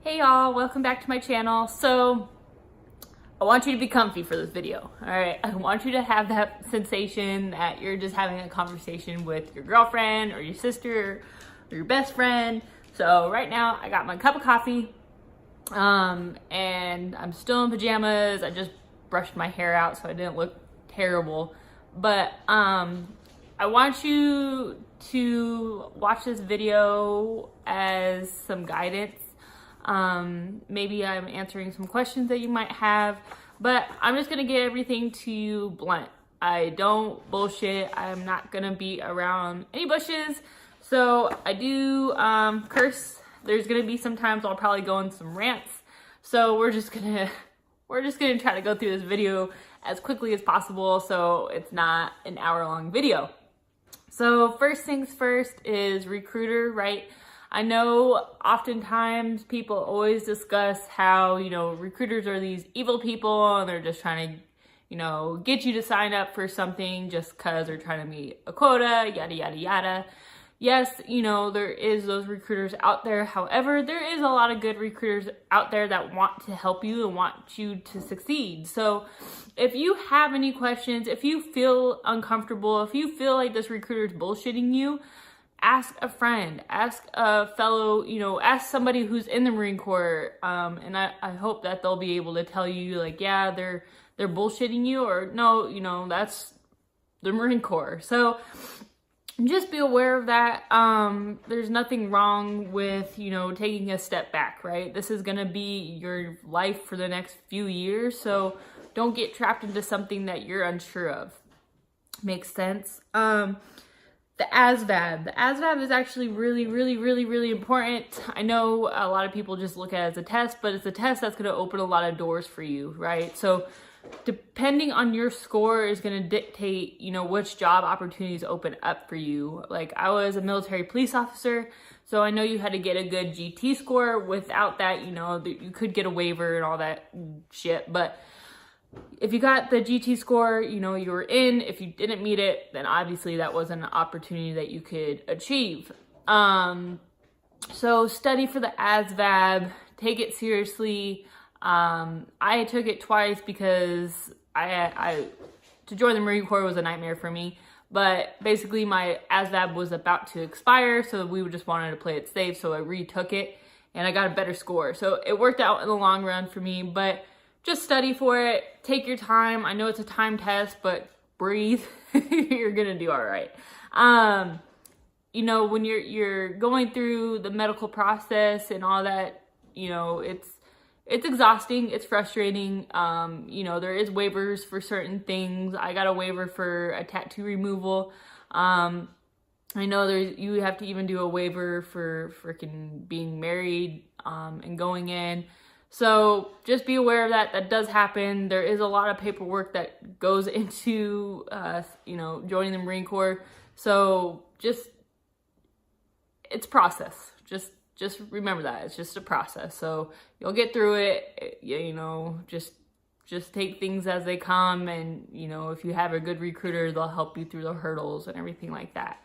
Hey y'all, welcome back to my channel. So I want you to be comfy for this video, all right? I want you to have that sensation that you're just having a conversation with your girlfriend or your sister or your best friend. So right now I got my cup of coffee and I'm still in pajamas. I just brushed my hair out so I didn't look terrible. But I want you to watch this video as some guidance. Maybe I'm answering some questions that you might have, but I'm just gonna get everything to you blunt. I don't bullshit. I'm not gonna be around any bushes. So I do curse. There's gonna be some times I'll probably go in some rants. So we're just gonna try to go through this video as quickly as possible so it's not an hour-long video. So first things first is recruiter, right? I know oftentimes people always discuss how, recruiters are these evil people and they're just trying to, get you to sign up for something just because they're trying to meet a quota, yada, yada, yada. Yes, there is those recruiters out there. However, there is a lot of good recruiters out there that want to help you and want you to succeed. So if you have any questions, if you feel uncomfortable, if you feel like this recruiter is bullshitting you, ask a friend, ask a fellow, ask somebody who's in the Marine Corps. And I hope that they'll be able to tell you like, yeah, they're bullshitting you, or no, that's the Marine Corps. So just be aware of that. There's nothing wrong with, taking a step back, right? This is going to be your life for the next few years. So don't get trapped into something that you're unsure of. Makes sense. The ASVAB. The ASVAB is actually really, really, really, really important. I know a lot of people just look at it as a test, but it's a test that's going to open a lot of doors for you, right? So depending on your score is going to dictate, which job opportunities open up for you. Like I was a military police officer, so I know you had to get a good GT score. Without that, you could get a waiver and all that shit, but if you got the GT score, you were in. If you didn't meet it, then obviously that wasn't an opportunity that you could achieve. So study for the ASVAB, take it seriously. I took it twice because to join the Marine Corps was a nightmare for me. But basically my ASVAB was about to expire, so we just wanted to play it safe, so I retook it and I got a better score. So it worked out in the long run for me, but just study for it. Take your time. I know it's a time test, but breathe. You're gonna do all right. When you're going through the medical process and all that, it's exhausting. It's frustrating. There is waivers for certain things. I got a waiver for a tattoo removal. I know you have to even do a waiver for freaking being married and going in. So just be aware of that. That does happen. There is a lot of paperwork that goes into, joining the Marine Corps. So it's process. Just remember that it's just a process. So you'll get through it. Just take things as they come. And, if you have a good recruiter, they'll help you through the hurdles and everything like that.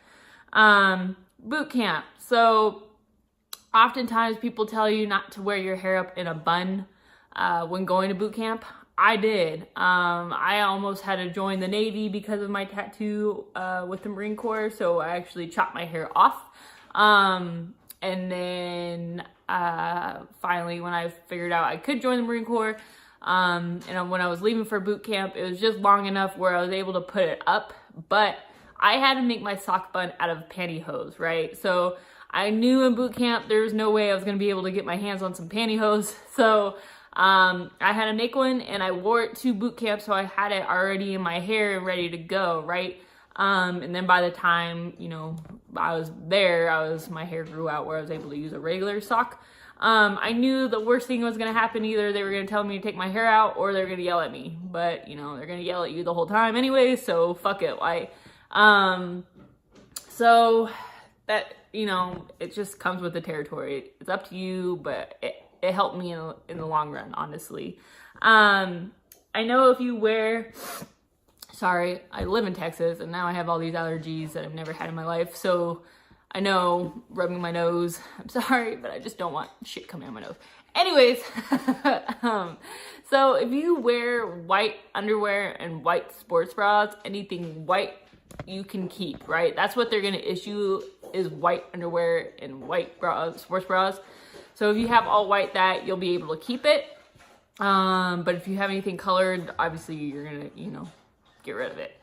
Boot camp. So oftentimes people tell you not to wear your hair up in a bun when going to boot camp. I did. I almost had to join the Navy because of my tattoo with the Marine Corps, so I actually chopped my hair off. And then finally, when I figured out I could join the Marine Corps, and when I was leaving for boot camp, it was just long enough where I was able to put it up, but I had to make my sock bun out of pantyhose, right? So I knew in boot camp there was no way I was going to be able to get my hands on some pantyhose. So I had to make one and I wore it to boot camp. So I had it already in my hair and ready to go, right? And then by the time, I was there, my hair grew out where I was able to use a regular sock. I knew the worst thing was going to happen. Either they were going to tell me to take my hair out or they're going to yell at me. But, they're going to yell at you the whole time anyway. So fuck it. So that, it just comes with the territory. It's up to you, but it helped me in the long run, honestly. I know if you wear, sorry, I live in Texas and now I have all these allergies that I've never had in my life. So I know, rubbing my nose. I'm sorry, but I just don't want shit coming out my nose. Anyways, so if you wear white underwear and white sports bras, anything white you can keep, right? That's what they're gonna issue, is white underwear and white bras, sports bras. So if you have all white that, you'll be able to keep it. But if you have anything colored, obviously you're gonna, you know, get rid of it.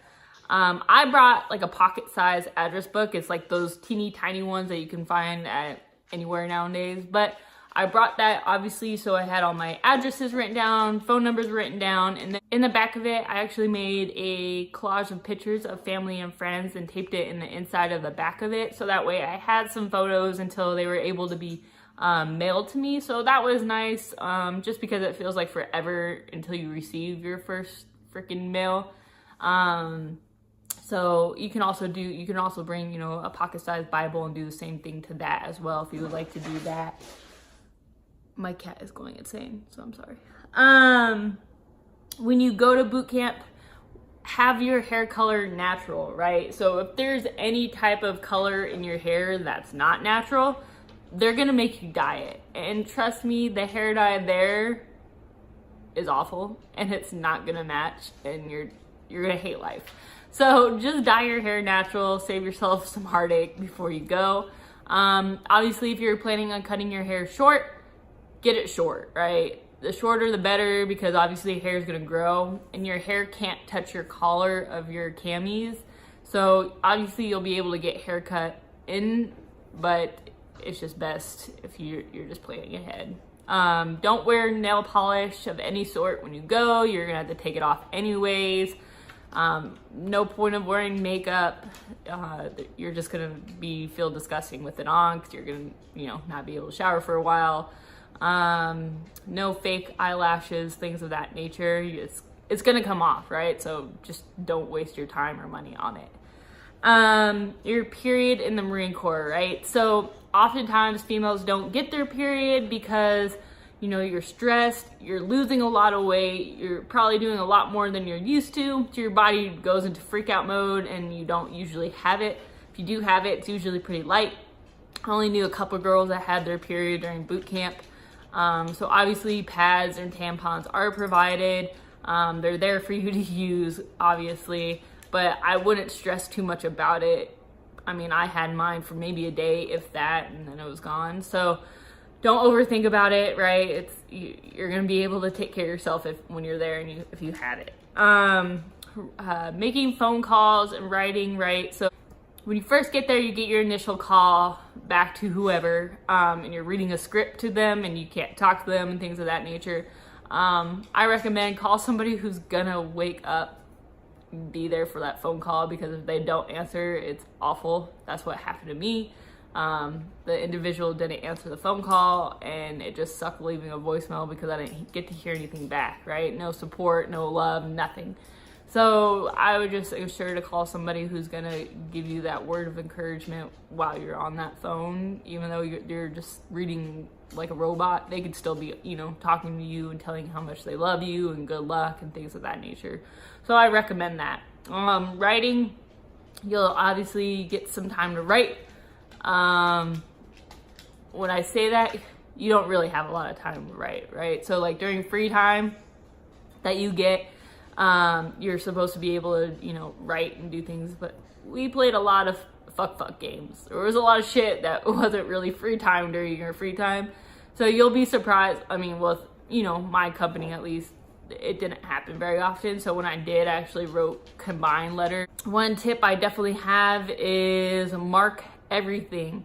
I brought like a pocket size address book. It's like those teeny tiny ones that you can find at anywhere nowadays. But I brought that obviously, so I had all my addresses written down, phone numbers written down, and then in the back of it, I actually made a collage of pictures of family and friends and taped it in the inside of the back of it. So that way I had some photos until they were able to be mailed to me. So that was nice, just because it feels like forever until you receive your first freaking mail. So you can also bring, you know, a pocket-sized Bible and do the same thing to that as well if you would like to do that. My cat is going insane, so I'm sorry. When you go to boot camp, have your hair color natural, right? So if there's any type of color in your hair that's not natural, they're gonna make you dye it. And trust me, the hair dye there is awful and it's not gonna match, and you're gonna hate life. So just dye your hair natural, save yourself some heartache before you go. Obviously, if you're planning on cutting your hair short, get it short, right? The shorter the better, because obviously hair is gonna grow and your hair can't touch your collar of your camis. So obviously you'll be able to get haircut in, but it's just best if you're just planning ahead. Don't wear nail polish of any sort when you go. You're gonna have to take it off anyways. No point of wearing makeup. You're just gonna feel disgusting with it on, because you're gonna, you know, not be able to shower for a while. No fake eyelashes, things of that nature. It's gonna come off, right? So just don't waste your time or money on it. Your period in the Marine Corps, right? So oftentimes females don't get their period because, you know, you're stressed, you're losing a lot of weight, you're probably doing a lot more than you're used to, so your body goes into freak out mode and you don't usually have it. If you do have it, it's usually pretty light. I only knew a couple girls that had their period during boot camp. So obviously pads and tampons are provided. They're there for you to use, obviously, but I wouldn't stress too much about it. I mean, I had mine for maybe a day, if that, and then it was gone. So don't overthink about it, right? You're gonna be able to take care of yourself when you're there and if you had it. Making phone calls and writing, right? So when you first get there, you get your initial call back to whoever, and you're reading a script to them and you can't talk to them and things of that nature. I recommend call somebody who's gonna wake up, be there for that phone call, because if they don't answer, it's awful. That's what happened to me. The individual didn't answer the phone call and it just sucked leaving a voicemail because I didn't get to hear anything back, right? No support, no love, nothing. So I would just ensure to call somebody who's gonna give you that word of encouragement while you're on that phone. Even though you're just reading like a robot, they could still be, you know, talking to you and telling you how much they love you and good luck and things of that nature. So I recommend that. Writing, you'll obviously get some time to write. When I say that, you don't really have a lot of time to write, right? So like during free time that you get, you're supposed to be able to, you know, write and do things, but we played a lot of fuck games. There was a lot of shit that wasn't really free time during your free time. So you'll be surprised. I mean, with, you know, my company at least, it didn't happen very often. So when I did, I actually wrote combined letters. One tip I definitely have is mark everything.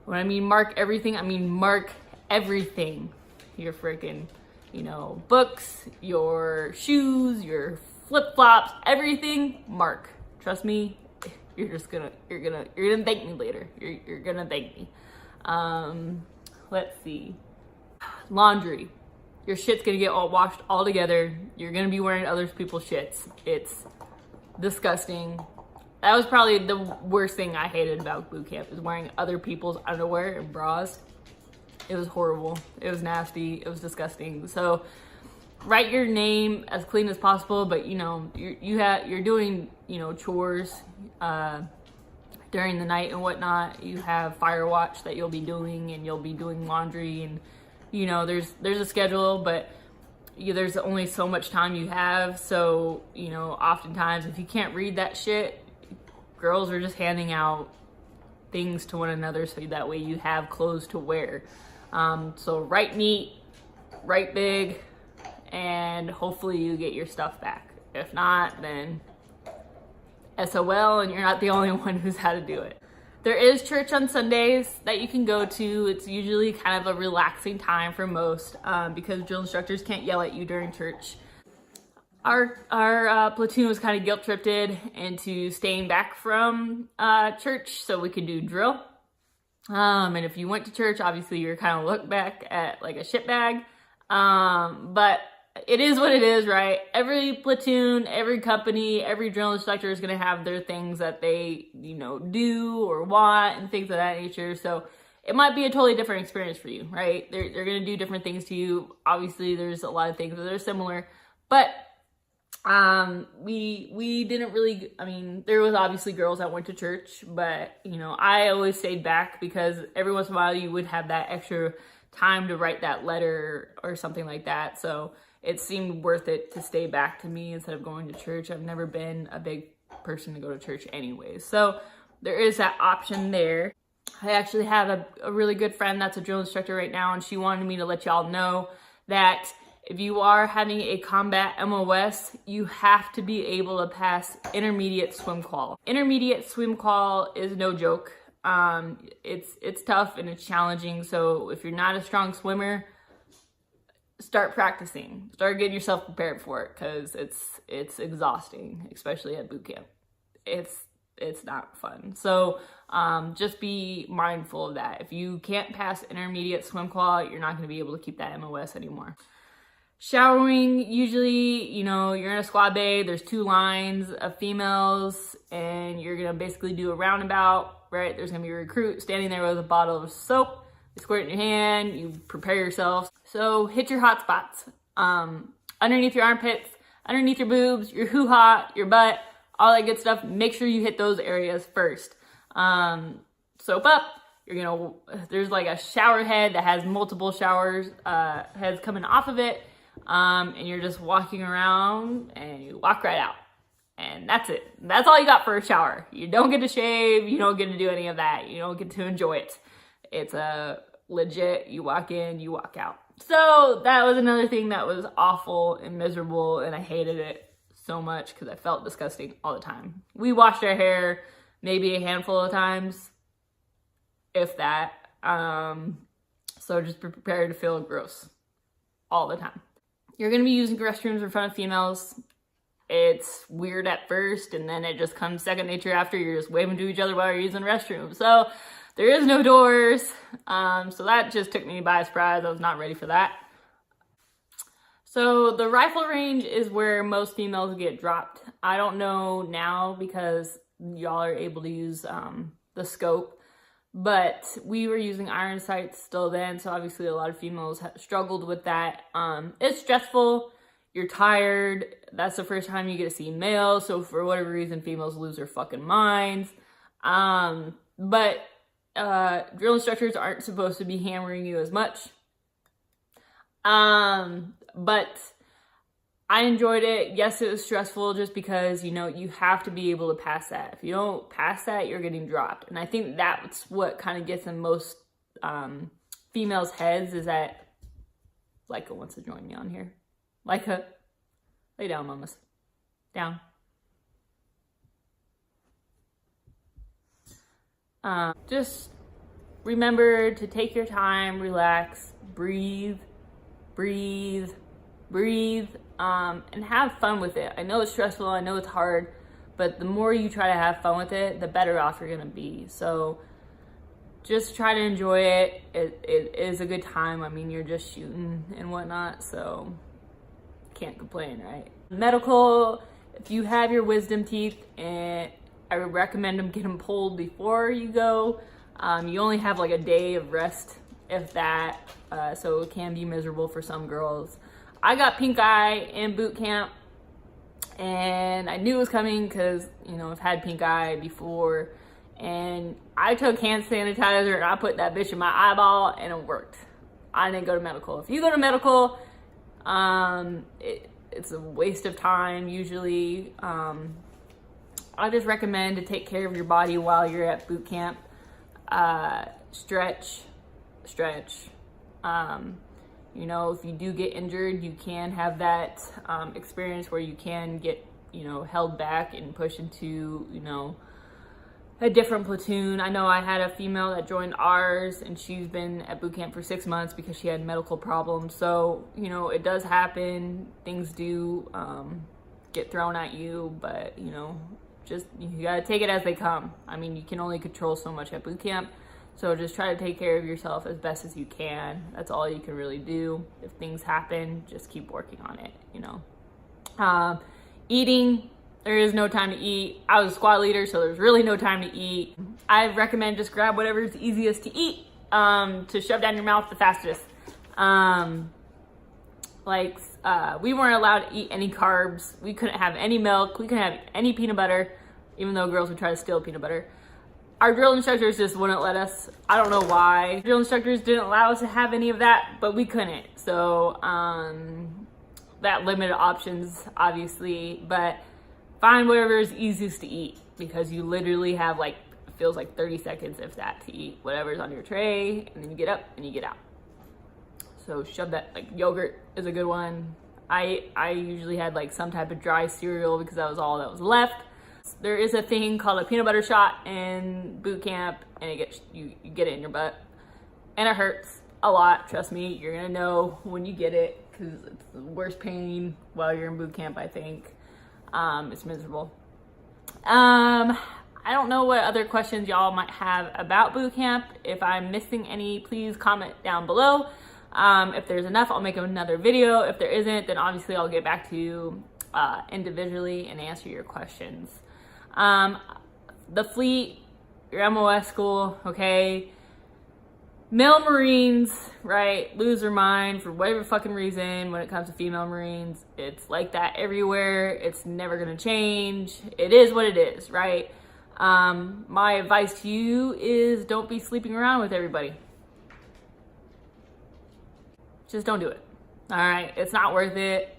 When I mean mark everything, I mean mark everything. Your freaking, you know, books, your shoes, your flip-flops, everything, mark. Trust me, you're gonna thank me later. You're gonna thank me. Let's see. Laundry. Your shit's gonna get all washed all together. You're gonna be wearing other people's shits. It's disgusting. That was probably the worst thing I hated about boot camp, is wearing other people's underwear and bras. It was horrible. It was nasty. It was disgusting. So write your name as clean as possible, but you know, you're doing, you know, chores. Don't during the night and whatnot. You have fire watch that you'll be doing, and you'll be doing laundry, and you know, there's a schedule, but there's only so much time you have. So, you know, oftentimes if you can't read that shit, girls are just handing out things to one another so that way you have clothes to wear. So write neat, write big, and hopefully you get your stuff back. If not, then SOL, and you're not the only one who's had to do it. There is church on Sundays that you can go to. It's usually kind of a relaxing time for most, because drill instructors can't yell at you during church. Our platoon was kind of guilt-tripped into staying back from church so we could do drill. And if you went to church, obviously you're kind of looked back at like a shitbag. But it is what it is, right? Every platoon, every company, every drill instructor is going to have their things that they, you know, do or want and things of that nature. So it might be a totally different experience for you, right? They're going to do different things to you. Obviously, there's a lot of things that are similar, but we didn't really, I mean, there was obviously girls that went to church, but, you know, I always stayed back because every once in a while you would have that extra time to write that letter or something like that. So it seemed worth it to stay back to me instead of going to church. I've never been a big person to go to church anyways. So there is that option there. I actually have a really good friend that's a drill instructor right now, and she wanted me to let y'all know that if you are having a combat MOS, you have to be able to pass intermediate swim qual. Intermediate swim qual is no joke. It's tough and it's challenging. So if you're not a strong swimmer, start practicing. Start getting yourself prepared for it, because it's exhausting, especially at boot camp. It's not fun. So just be mindful of that. If you can't pass intermediate swim qual, you're not going to be able to keep that MOS anymore. Showering, usually, you know, you're in a squad bay, there's 2 lines of females, and you're gonna basically do a roundabout, right? There's gonna be a recruit standing there with a bottle of soap. You squirt it in your hand, you prepare yourself. So hit your hot spots. Underneath your armpits, underneath your boobs, your hoo-ha, your butt, all that good stuff. Make sure you hit those areas first. Soap up. There's like a shower head that has multiple showers, heads coming off of it. And you're just walking around and you walk right out. And that's it. That's all you got for a shower. You don't get to shave. You don't get to do any of that. You don't get to enjoy it. It's a legit, you walk in, you walk out. So that was another thing that was awful and miserable, and I hated it so much because I felt disgusting all the time. We washed our hair maybe a handful of times, if that. So just be prepared to feel gross all the time. You're going to be using restrooms in front of females. It's weird at first, and then it just comes second nature after. You're just waving to each other while you're using the restroom. So there is no doors. So that just took me by surprise. I was not ready for that. So the rifle range is where most females get dropped. I don't know now because y'all are able to use the scope. But we were using iron sights still then, so obviously a lot of females struggled with that. It's stressful, you're tired, that's the first time you get to see males, so for whatever reason, females lose their fucking minds. But drill instructors aren't supposed to be hammering you as much. But I enjoyed it. Yes, it was stressful just because, you know, you have to be able to pass that. If you don't pass that, you're getting dropped. And I think that's what kind of gets in most females' heads is that Leica wants to join me on here. Leica, lay down, mamas. Down. Just remember to take your time, relax, breathe, breathe, breathe. And have fun with it. I know it's stressful, I know it's hard, but the more you try to have fun with it, the better off you're gonna be. So just try to enjoy it. It is a good time. I mean, you're just shooting and whatnot, so can't complain, right? Medical, if you have your wisdom teeth, and I would recommend get them pulled before you go. You only have like a day of rest, if that, so it can be miserable for some girls. I got pink eye in boot camp, and I knew it was coming because, you know, I've had pink eye before, And I took hand sanitizer and I put that bitch in my eyeball and it worked. I didn't go to medical. If you go to medical, it's a waste of time usually. I just recommend to take care of your body while you're at boot camp. Stretch. You know, if you do get injured, you can have that experience where you can get, you know, held back and pushed into, you know, a different platoon. I know I had a female that joined ours and she's been at boot camp for 6 months because she had medical problems. So, you know, it does happen. Things do get thrown at you, but, you know, just you gotta take it as they come. I mean, you can only control so much at boot camp. So just try to take care of yourself as best as you can. That's all you can really do. If things happen, just keep working on it, you know. Eating, there is no time to eat. I was a squad leader, so there's really no time to eat. I recommend just grab whatever's easiest to eat, to shove down your mouth the fastest. We weren't allowed to eat any carbs. We couldn't have any milk. We couldn't have any peanut butter, even though girls would try to steal peanut butter. Our drill instructors just wouldn't let us. I don't know why. Drill instructors didn't allow us to have any of that, but we couldn't. So that limited options, obviously, but find whatever is easiest to eat because you literally have like, it feels like 30 seconds if that to eat whatever's on your tray, and then you get up and you get out. So shove that, like yogurt is a good one. I usually had like some type of dry cereal because that was all that was left. There is a thing called a peanut butter shot in boot camp, and it gets you get it in your butt, and it hurts a lot. Trust me, you're gonna know when you get it because it's the worst pain while you're in boot camp. I think it's miserable. I don't know what other questions y'all might have about boot camp. If I'm missing any, please comment down below. If there's enough, I'll make another video. If there isn't, then obviously I'll get back to you individually and answer your questions. The fleet, your MOS school, okay? Male Marines, right, lose their mind for whatever fucking reason when it comes to female Marines. It's like that everywhere. It's never gonna change. It is what it is, right? My advice to you is don't be sleeping around with everybody. Just don't do it. All right, it's not worth it.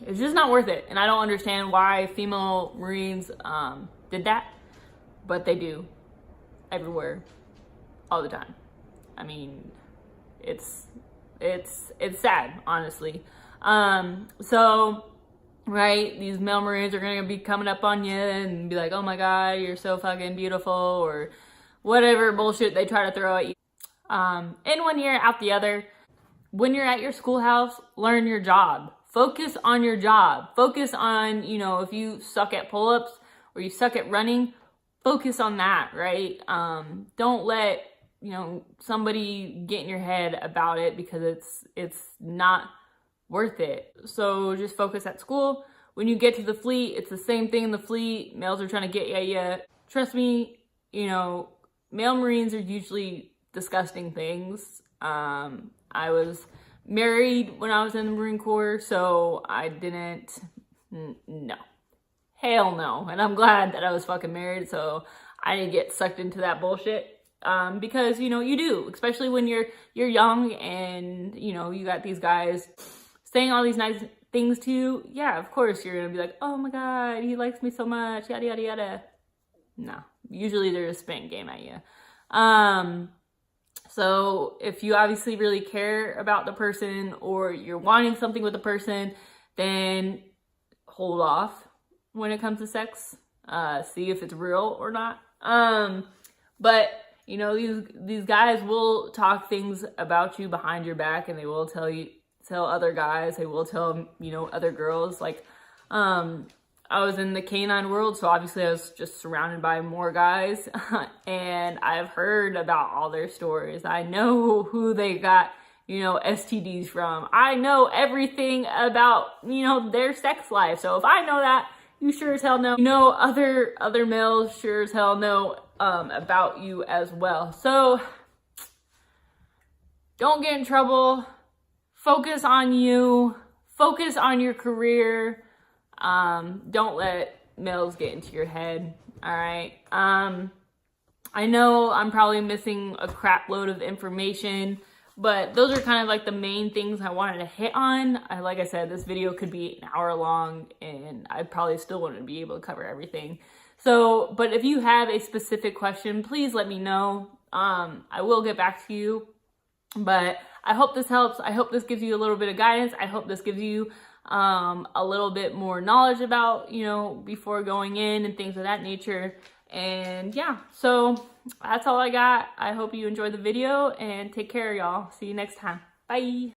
It's just not worth it. And I don't understand why female Marines did that, but they do everywhere, all the time. I mean, it's sad, honestly. So, right, these male Marines are gonna be coming up on you and be like, oh my God, you're so fucking beautiful, or whatever bullshit they try to throw at you. In one ear, out the other. When you're at your schoolhouse, learn your job. Focus on your job. Focus on, you know, if you suck at pull-ups or you suck at running, focus on that, right? Don't let, you know, somebody get in your head about it because it's not worth it. So just focus at school. When you get to the fleet, it's the same thing in the fleet. Males are trying to get at you. Trust me, you know, male Marines are usually disgusting things. I was married when I was in the Marine Corps, so I didn't, no. Hell no. And I'm glad that I was fucking married, so I didn't get sucked into that bullshit. Because, you know, you do, especially when you're young and, you know, you got these guys saying all these nice things to you. Yeah, of course you're gonna be like, oh my God, he likes me so much, yada, yada, yada. No, usually they're just spitting game at you. So if you obviously really care about the person or you're wanting something with the person, then hold off when it comes to sex. See if it's real or not. But you know, these guys will talk things about you behind your back, and they will tell other guys, they will tell, you know, other girls. Like, I was in the canine world, so obviously I was just surrounded by more guys, and I've heard about all their stories. I know who they got, you know, STDs from. I know everything about, you know, their sex life. So if I know that, you sure as hell know. You know, other males sure as hell know about you as well. So don't get in trouble. Focus on you. Focus on your career. Don't let males get into your head. All right. I know I'm probably missing a crap load of information, but those are kind of like the main things I wanted to hit on. Like I said, this video could be an hour long and I probably still wouldn't be able to cover everything. So, but if you have a specific question, please let me know. I will get back to you, but I hope this helps. I hope this gives you a little bit of guidance. I hope this gives you a little bit more knowledge about, you know, before going in and things of that nature. And yeah, so that's all I got. I hope you enjoyed the video and take care, y'all. See you next time. Bye.